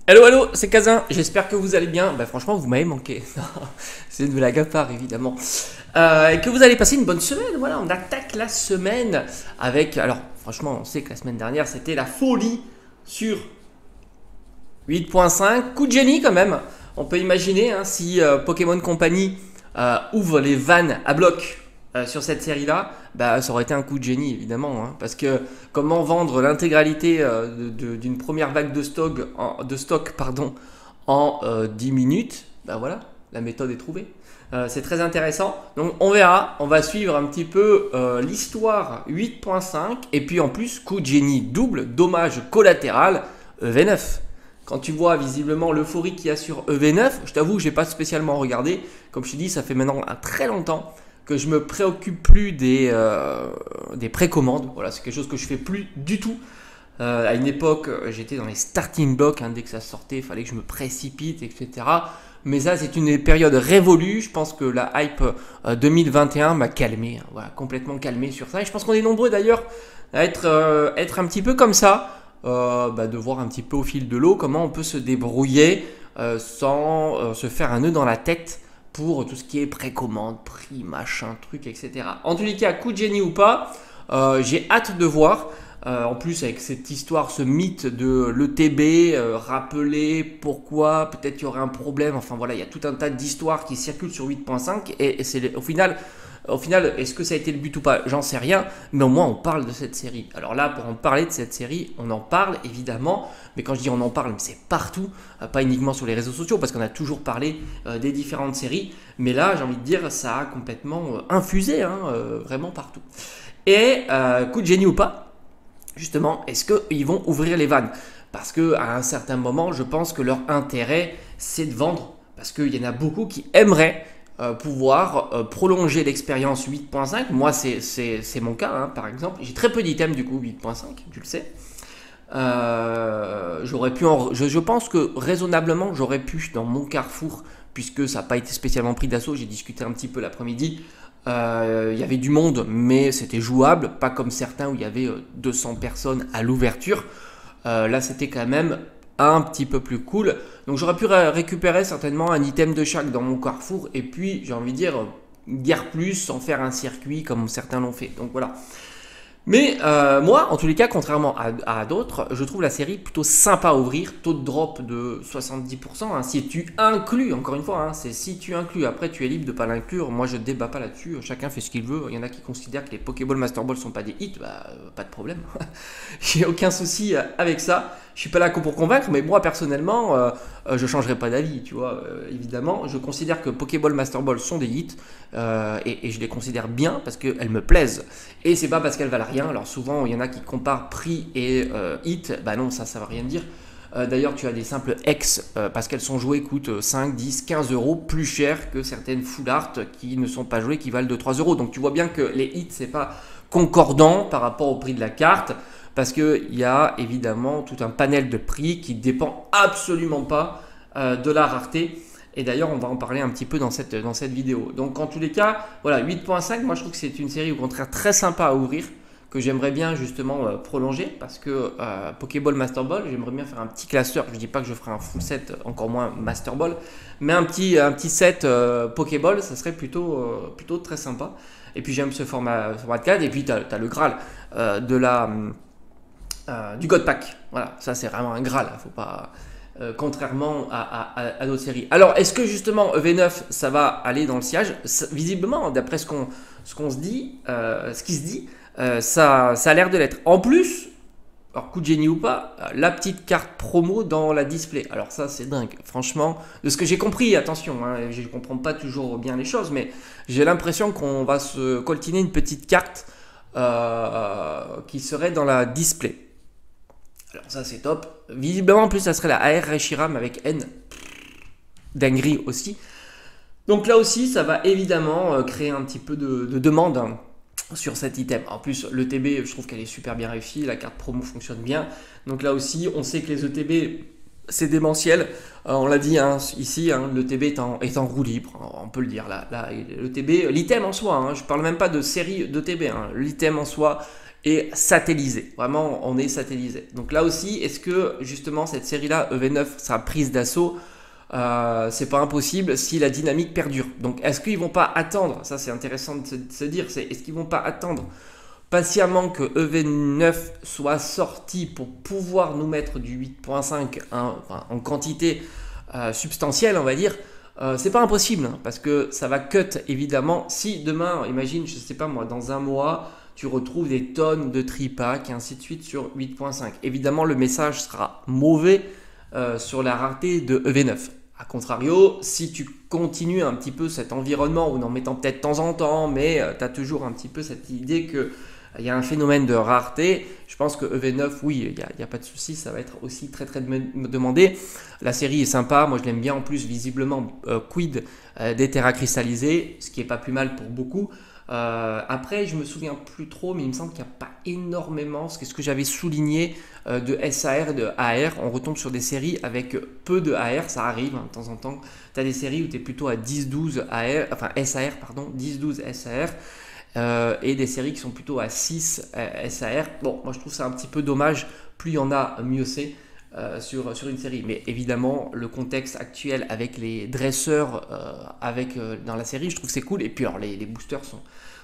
Hello, hello, c'est Kazin, j'espère que vous allez bien. Bah franchement, vous m'avez manqué. C'est une blague à part, évidemment. Et que vous allez passer une bonne semaine. Voilà, on attaque la semaine avec... Alors, franchement, on sait que la semaine dernière, c'était la folie sur 8.5. Coup de génie quand même. On peut imaginer, hein, si Pokémon Company ouvre les vannes à bloc sur cette série-là, bah, ça aurait été un coup de génie évidemment, hein, parce que comment vendre l'intégralité d'une première vague de stock en 10 minutes, bah voilà, la méthode est trouvée. C'est très intéressant, donc on verra, on va suivre un petit peu l'histoire 8.5 et puis en plus coup de génie double, dommage collatéral EV9. Quand tu vois visiblement l'euphorie qu'il y a sur EV9, je t'avoue que je n'ai pas spécialement regardé. Comme je te dis, ça fait maintenant très longtemps que je me préoccupe plus des précommandes. Voilà, c'est quelque chose que je fais plus du tout. À une époque, j'étais dans les starting blocks, hein, dès que ça sortait, il fallait que je me précipite, etc. Mais ça, c'est une période révolue. Je pense que la hype 2021 m'a calmé, hein, voilà, complètement calmé sur ça. Et je pense qu'on est nombreux d'ailleurs à être un petit peu comme ça, de voir un petit peu au fil de l'eau comment on peut se débrouiller sans se faire un nœud dans la tête pour tout ce qui est précommande, prix, machin, truc, etc. En tous les cas, coup de génie ou pas, j'ai hâte de voir. En plus, avec cette histoire, ce mythe de l'ETB, rappeler pourquoi, peut-être qu'il y aurait un problème. Enfin voilà, il y a tout un tas d'histoires qui circulent sur 8.5 et c'est au final, est-ce que ça a été le but ou pas? J'en sais rien, mais au moins on parle de cette série. Alors là, pour en parler de cette série, on en parle évidemment, mais quand je dis on en parle, c'est partout, pas uniquement sur les réseaux sociaux, parce qu'on a toujours parlé des différentes séries, mais là, j'ai envie de dire, ça a complètement infusé, hein, vraiment partout. Et coup de génie ou pas, justement, est-ce qu'ils vont ouvrir les vannes? Parce qu'à un certain moment, je pense que leur intérêt, c'est de vendre, parce qu'il y en a beaucoup qui aimeraient pouvoir prolonger l'expérience 8.5. Moi, c'est mon cas, hein, par exemple. J'ai très peu d'items du coup 8.5, tu le sais. J'aurais pu je pense que raisonnablement, j'aurais pu dans mon Carrefour, puisque ça n'a pas été spécialement pris d'assaut, j'ai discuté un petit peu l'après-midi. Il y avait du monde, mais c'était jouable, pas comme certains où il y avait 200 personnes à l'ouverture. Là, c'était quand même un petit peu plus cool. Donc j'aurais pu récupérer certainement un item de chaque dans mon Carrefour et puis j'ai envie de dire guère plus sans faire un circuit comme certains l'ont fait. Donc voilà. Mais moi, en tous les cas, contrairement à d'autres, je trouve la série plutôt sympa à ouvrir. Taux de drop de 70%. Hein, si tu inclus, encore une fois, hein, c'est si tu inclus. Après, tu es libre de ne pas l'inclure. Moi, je ne débat pas là-dessus. Chacun fait ce qu'il veut. Il y en a qui considèrent que les Pokéball Master Ball ne sont pas des hits. Bah, pas de problème. J'ai aucun souci avec ça. Je suis pas là que pour convaincre, mais moi personnellement, je changerai pas d'avis, tu vois. Évidemment, je considère que Pokéball Master Ball sont des hits et je les considère bien parce qu'elles me plaisent. Et c'est pas parce qu'elles valent rien. Alors souvent, il y en a qui comparent prix et hit. Bah non, ça veut rien dire. D'ailleurs, tu as des simples X parce qu'elles sont jouées coûtent 5, 10, 15 euros plus cher que certaines full art qui ne sont pas jouées qui valent 2-3 euros. Donc tu vois bien que les hits, c'est pas concordant par rapport au prix de la carte. Parce qu'il y a évidemment tout un panel de prix qui dépend absolument pas de la rareté. Et d'ailleurs, on va en parler un petit peu dans cette vidéo. Donc, en tous les cas, voilà, 8.5, moi je trouve que c'est une série au contraire très sympa à ouvrir, que j'aimerais bien justement prolonger. Parce que Pokéball Master Ball, j'aimerais bien faire un petit classeur. Je ne dis pas que je ferai un full set, encore moins Master Ball, mais un petit set Pokéball, ça serait plutôt très sympa. Et puis j'aime ce format de cadre. Et puis tu as le Graal du God Pack. Voilà, ça c'est vraiment un Graal, faut pas, contrairement à d'autres séries. Alors, est-ce que justement EV9 ça va aller dans le sillage? Visiblement, d'après ce qui se dit, ça a l'air de l'être. En plus, alors coup de génie ou pas, la petite carte promo dans la display. Alors ça c'est dingue, franchement, de ce que j'ai compris, attention, hein, je ne comprends pas toujours bien les choses, mais j'ai l'impression qu'on va se coltiner une petite carte qui serait dans la display. Alors ça c'est top. Visiblement en plus ça serait la AR Reshiram avec N. Dinguerie aussi. Donc là aussi ça va évidemment créer un petit peu de demande, hein, sur cet item. En plus l'ETB je trouve qu'elle est super bien réussie. La carte promo fonctionne bien. Donc là aussi on sait que les ETB c'est démentiel. On l'a dit, hein, ici, hein, l'ETB est en roue libre, on peut le dire. Là, l'ETB, l'item en soi, hein, je ne parle même pas de série d'ETB, hein, l'item en soi est satellisé. Vraiment, on est satellisé. Donc là aussi, est-ce que justement cette série-là, EV9, sera prise d'assaut? C'est pas impossible si la dynamique perdure. Donc est-ce qu'ils vont pas attendre? Ça c'est intéressant de se dire, c'est est-ce qu'ils vont pas attendre patiemment que EV9 soit sorti pour pouvoir nous mettre du 8.5 en quantité substantielle, on va dire. C'est pas impossible hein, parce que ça va cut évidemment. Si demain, imagine, je sais pas moi, dans un mois, tu retrouves des tonnes de tripack et ainsi de suite sur 8.5. Évidemment, le message sera mauvais sur la rareté de EV9. A contrario, si tu continues un petit peu cet environnement, ou en mettant peut-être de temps en temps, mais tu as toujours un petit peu cette idée que il y a un phénomène de rareté. Je pense que EV9, oui, il n'y a pas de souci, ça va être aussi très très demandé. La série est sympa, moi je l'aime bien en plus, visiblement, quid des terras cristallisées, ce qui est pas plus mal pour beaucoup. Après, je me souviens plus trop, mais il me semble qu'il n'y a pas énormément, ce que j'avais souligné de SAR, de AR. On retombe sur des séries avec peu de AR, ça arrive hein, de temps en temps. Tu as des séries où tu es plutôt à 10-12 AR, enfin SAR, pardon, 10-12 SAR. Et des séries qui sont plutôt à 6 SAR. Bon, moi je trouve ça un petit peu dommage, plus il y en a, mieux c'est sur une série. Mais évidemment, le contexte actuel avec les dresseurs dans la série, je trouve que c'est cool. Et puis alors, les boosters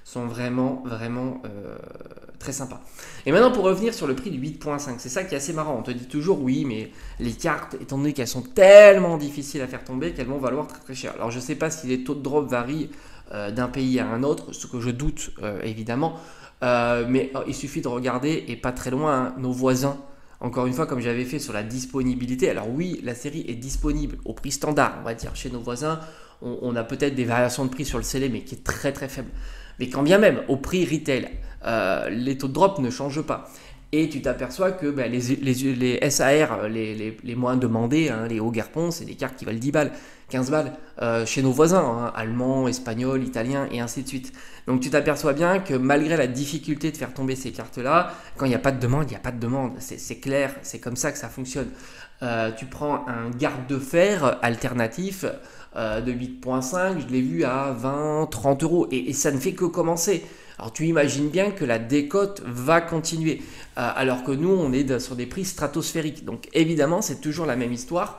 sont vraiment très sympas. Et maintenant, pour revenir sur le prix du 8.5, c'est ça qui est assez marrant. On te dit toujours, oui, mais les cartes, étant donné qu'elles sont tellement difficiles à faire tomber, qu'elles vont valoir très très cher. Alors, je ne sais pas si les taux de drop varient d'un pays à un autre, ce que je doute évidemment, mais il suffit de regarder, et pas très loin, hein, nos voisins. Encore une fois, comme j'avais fait sur la disponibilité, alors oui, la série est disponible au prix standard, on va dire, chez nos voisins. On a peut-être des variations de prix sur le scellé, mais qui est très très faible. Mais quand bien même, au prix retail, les taux de drop ne changent pas. Et tu t'aperçois que les SAR, les moins demandés, hein, les hauts garpons, c'est des cartes qui valent 10 balles, 15 balles chez nos voisins, hein, allemands, espagnols, italiens et ainsi de suite. Donc tu t'aperçois bien que malgré la difficulté de faire tomber ces cartes-là, quand il n'y a pas de demande, il n'y a pas de demande. C'est clair, c'est comme ça que ça fonctionne. Tu prends un garde de fer alternatif de 8.5, je l'ai vu à 20, 30 euros et ça ne fait que commencer. Alors tu imagines bien que la décote va continuer, alors que nous on est sur des prix stratosphériques. Donc évidemment c'est toujours la même histoire.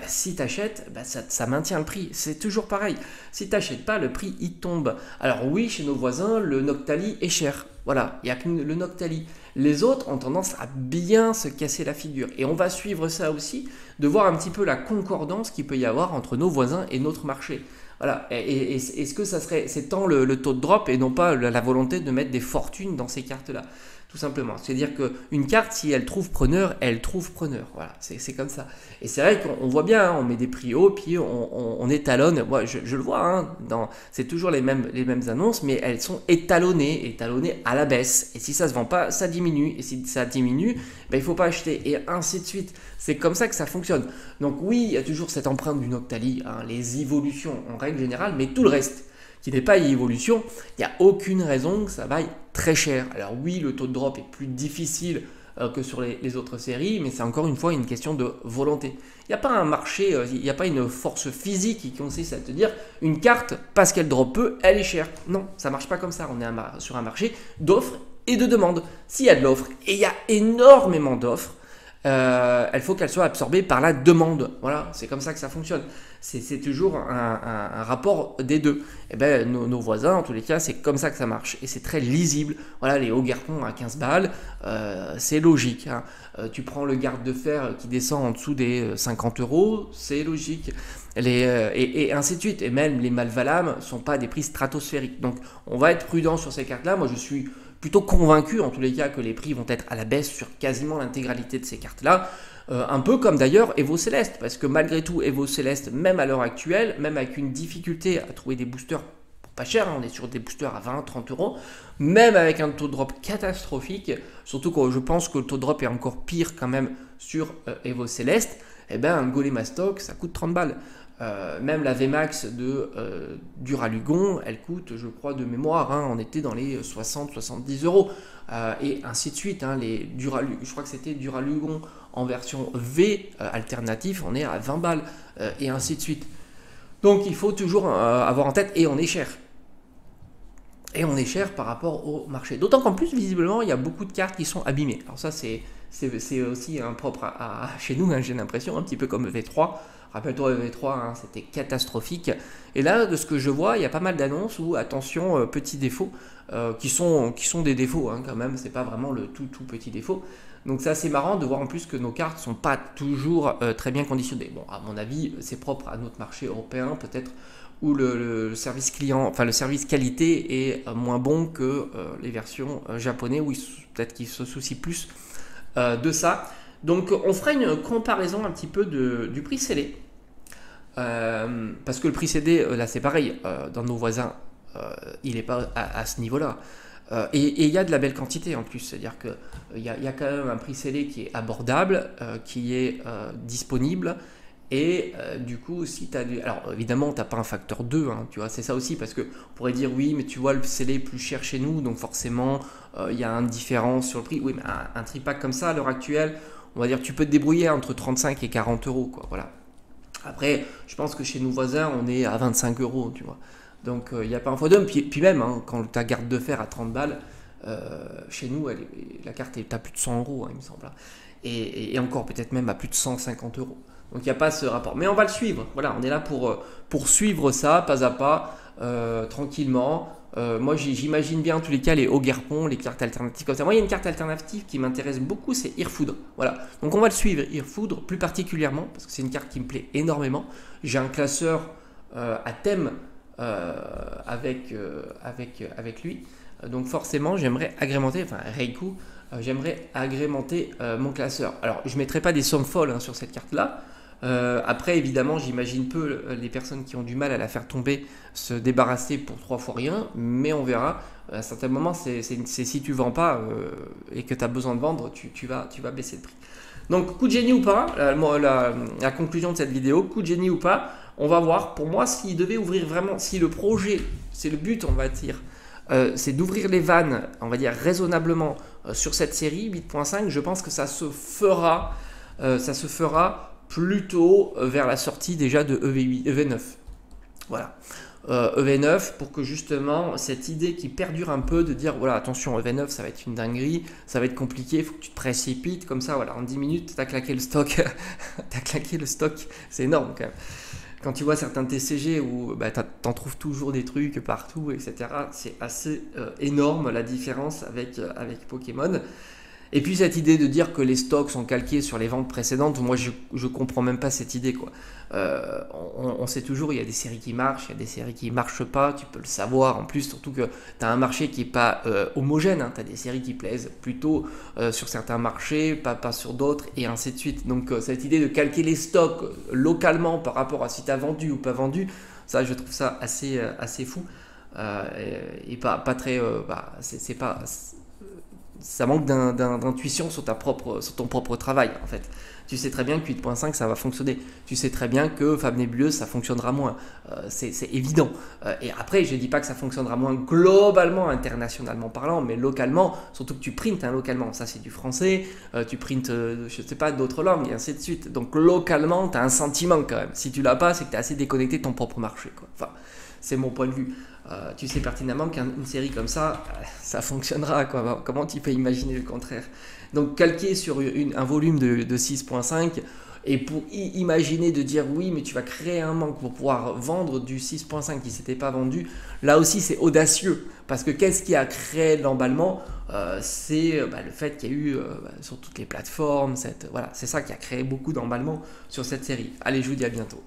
Si tu achètes, ça maintient le prix. C'est toujours pareil. Si tu n'achètes pas, le prix il tombe. Alors oui, chez nos voisins, le Noctali est cher. Voilà, il n'y a que le Noctali. Les autres ont tendance à bien se casser la figure. Et on va suivre ça aussi, de voir un petit peu la concordance qu'il peut y avoir entre nos voisins et notre marché. Voilà. Et est-ce que c'est tant le taux de drop et non pas la volonté de mettre des fortunes dans ces cartes-là? Tout simplement. C'est-à-dire qu'une carte, si elle trouve preneur, elle trouve preneur. Voilà, c'est comme ça. Et c'est vrai qu'on voit bien, hein, on met des prix hauts, puis on étalonne. Moi, je le vois, hein, c'est toujours les mêmes annonces, mais elles sont étalonnées à la baisse. Et si ça ne se vend pas, ça diminue. Et si ça diminue, il ne faut pas acheter. Et ainsi de suite. C'est comme ça que ça fonctionne. Donc oui, il y a toujours cette empreinte du Noctali, hein, les évolutions en règle générale, mais tout le reste qui n'est pas évolution, il n'y a aucune raison que ça vaille très cher. Alors oui, le taux de drop est plus difficile que sur les autres séries, mais c'est encore une fois une question de volonté. Il n'y a pas un marché, il n'y a pas une force physique qui consiste à te dire une carte, parce qu'elle drop peu, elle est chère. Non, ça ne marche pas comme ça. On est sur un marché d'offres et de demandes. S'il y a de l'offre, et il y a énormément d'offres, il faut qu'elle soit absorbée par la demande. Voilà, c'est comme ça que ça fonctionne. C'est toujours un rapport des deux. Et nos voisins, en tous les cas, c'est comme ça que ça marche. Et c'est très lisible. Voilà, les hauts garpons à 15 balles, c'est logique. Hein. Tu prends le garde de fer qui descend en dessous des 50 euros, c'est logique. Et ainsi de suite. Et même les Malvalam ne sont pas des prix stratosphériques. Donc, on va être prudent sur ces cartes-là. Moi, je suis plutôt convaincu en tous les cas que les prix vont être à la baisse sur quasiment l'intégralité de ces cartes-là. Un peu comme d'ailleurs Evo Céleste, parce que malgré tout, Evo Céleste, même à l'heure actuelle, même avec une difficulté à trouver des boosters pour pas cher, hein, on est sur des boosters à 20-30 euros, même avec un taux de drop catastrophique, surtout que je pense que le taux de drop est encore pire quand même sur Evo Céleste, un Golem Stock, ça coûte 30 balles. Même la VMAX de Duralugon, elle coûte, je crois de mémoire, hein, on était dans les 60-70 euros, et ainsi de suite. Hein, je crois que c'était Duralugon en version V alternatif, on est à 20 balles, et ainsi de suite. Donc il faut toujours avoir en tête, et on est cher. Et on est cher par rapport au marché. D'autant qu'en plus, visiblement, il y a beaucoup de cartes qui sont abîmées. Alors ça, c'est aussi propre chez nous, hein, j'ai l'impression, un petit peu comme V3. Rappelle-toi, V3, hein, c'était catastrophique. Et là, de ce que je vois, il y a pas mal d'annonces où, attention, petits défauts, qui sont des défauts, hein, quand même. C'est pas vraiment le tout petit défaut. Donc c'est assez marrant de voir en plus que nos cartes sont pas toujours très bien conditionnées. Bon, à mon avis, c'est propre à notre marché européen, peut-être, où le service client, enfin le service qualité est moins bon que les versions japonaises, où peut-être qu'ils se soucient plus de ça. Donc on fera une comparaison un petit peu du prix scellé. Parce que le prix CD, là c'est pareil, dans nos voisins, il n'est pas à ce niveau-là. Et il y a de la belle quantité en plus, c'est-à-dire qu'il y a quand même un prix scellé qui est abordable, qui est disponible. Et du coup, si tu as du... Alors évidemment, tu n'as pas un facteur 2, hein, tu vois, c'est ça aussi, parce qu'on pourrait dire oui, mais tu vois, le scellé est plus cher chez nous, donc forcément, il y a une différence sur le prix. Oui, mais un tripack comme ça, à l'heure actuelle, on va dire tu peux te débrouiller entre 35 et 40 euros, quoi, voilà. Après, je pense que chez nos voisins, on est à 25 euros, tu vois. Donc il n'y a pas un x2, puis même, hein, quand ta garde de fer à 30 balles, chez nous, la carte est à plus de 100 euros, hein, il me semble. Et encore, peut-être même à plus de 150 euros. Donc il n'y a pas ce rapport. Mais on va le suivre. Voilà, on est là pour suivre ça, pas à pas, tranquillement. Moi, j'imagine bien en tous les cas les Ogerpon, les cartes alternatives comme ça. Moi, il y a une carte alternative qui m'intéresse beaucoup, c'est Irfoudre. Voilà. Donc on va le suivre, Irfoudre, plus particulièrement, parce que c'est une carte qui me plaît énormément. J'ai un classeur à thème avec lui. Donc forcément, j'aimerais agrémenter, enfin Reiku, j'aimerais agrémenter mon classeur. Alors, je ne mettrai pas des sommes folles, hein, sur cette carte-là. Après, évidemment, j'imagine peu les personnes qui ont du mal à la faire tomber se débarrasser pour 3 fois rien, mais on verra. À un certain moment, c'est si tu ne vends pas et que tu as besoin de vendre, tu vas baisser le prix. Donc, coup de génie ou pas, la conclusion de cette vidéo, coup de génie ou pas, on va voir. Pour moi, s'il devait ouvrir vraiment, si le projet, c'est le but, on va dire, c'est d'ouvrir les vannes, on va dire raisonnablement, sur cette série 8.5, je pense que ça se fera plutôt vers la sortie déjà de EV9. Voilà. EV9 pour que justement cette idée qui perdure un peu de dire voilà, attention, EV9 ça va être une dinguerie, ça va être compliqué, il faut que tu te précipites comme ça, voilà, en 10 minutes tu as claqué le stock. Tu as claqué le stock, c'est énorme quand même. Quand tu vois certains TCG où bah, t'en trouves toujours des trucs partout, etc., c'est assez énorme la différence avec Pokémon. Et puis cette idée de dire que les stocks sont calqués sur les ventes précédentes, moi je comprends même pas cette idée, quoi. On sait toujours, il y a des séries qui marchent, il y a des séries qui marchent pas, tu peux le savoir en plus, surtout que tu as un marché qui est pas homogène, hein. Tu as des séries qui plaisent plutôt sur certains marchés, pas sur d'autres, et ainsi de suite. Donc cette idée de calquer les stocks localement par rapport à si tu as vendu ou pas vendu, ça je trouve ça assez fou, et pas très... c'est pas... Ça manque d'intuition sur ton propre travail, en fait. Tu sais très bien que 8.5 ça va fonctionner. Tu sais très bien que Fab Nébuleuse ça fonctionnera moins. C'est évident. Et après, je ne dis pas que ça fonctionnera moins globalement, internationalement parlant, mais localement, surtout que tu printes, hein, localement. Ça, c'est du français. Tu printes, je ne sais pas, d'autres langues, et ainsi de suite. Donc, localement, tu as un sentiment quand même. Si tu l'as pas, c'est que tu es assez déconnecté de ton propre marché, quoi. Enfin, c'est mon point de vue. Tu sais pertinemment qu'une série comme ça, ça fonctionnera, quoi. Comment tu peux imaginer le contraire? Donc calquer sur un volume de 6.5 et pour imaginer de dire oui, mais tu vas créer un manque pour pouvoir vendre du 6.5 qui ne s'était pas vendu, là aussi c'est audacieux. Parce que qu'est-ce qui a créé l'emballement? C'est le fait qu'il y a eu sur toutes les plateformes, voilà, c'est ça qui a créé beaucoup d'emballement sur cette série. Allez, je vous dis à bientôt.